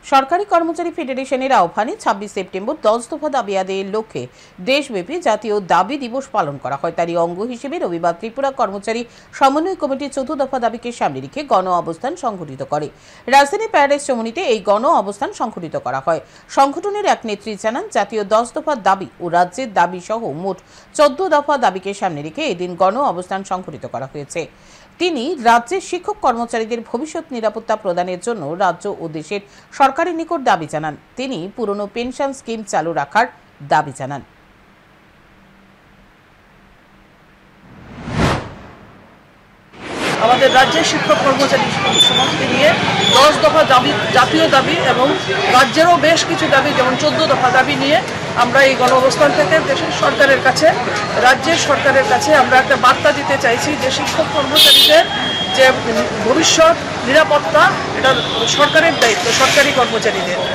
সরকারি কর্মচারী ফেডারেশনের আহ্বানে 26 সেপ্টেম্বর 10 দফা দাবি আদায়ের লক্ষ্যে দেশব্যাপী জাতীয় দাবি দিবস পালন করা হয়। তারই অঙ্গ হিসেবে রবিবার ত্রিপুরা কর্মচারী সমন্বয় কমিটির 4 দফা দাবিকে সামনে রেখে গণ অবস্থান সংঘটিত করে। রাজধানীর প্যারাডাইস চমুনিতে এই গণ অবস্থান সংঘটিত করা হয়। সংগঠনের এক নেত্রী জানান, জাতীয় 10 দফা দাবি ও রাজ্যের দাবি সহ মোট 14 দফা দাবিকে সামনে রেখে এদিন গণ অবস্থান সংঘটিত করা হয়েছে। তিনি রাজ্যের শিক্ষক কর্মচারীদের ভবিষ্যৎ নিরাপত্তা প্রদানের জন্য রাজ্য ও দেশের সরকারের নিকট দাবি জানান। তিনি পুরনো পেনশন স্কিম চালু রাখার দাবি জানান। আমাদের রাজ্যের শিক্ষক কর্মচারী সমাজকে নিয়ে 10 দফা দাবি, জাতীয় দাবি এবং রাজ্যেরও বেশ কিছু দাবি, যেমন 14 দফা দাবি নিয়ে আমরা এই গণ অবস্থান থেকে দেশের সরকারের কাছে, রাজ্যের সরকারের কাছে আমরা একটা বার্তা দিতে চাইছি যে শিক্ষক কর্মচারীদের যে ভবিষ্যৎ নিরাপত্তা, এটা সরকারের দায়িত্ব, সরকারি কর্মচারীদের।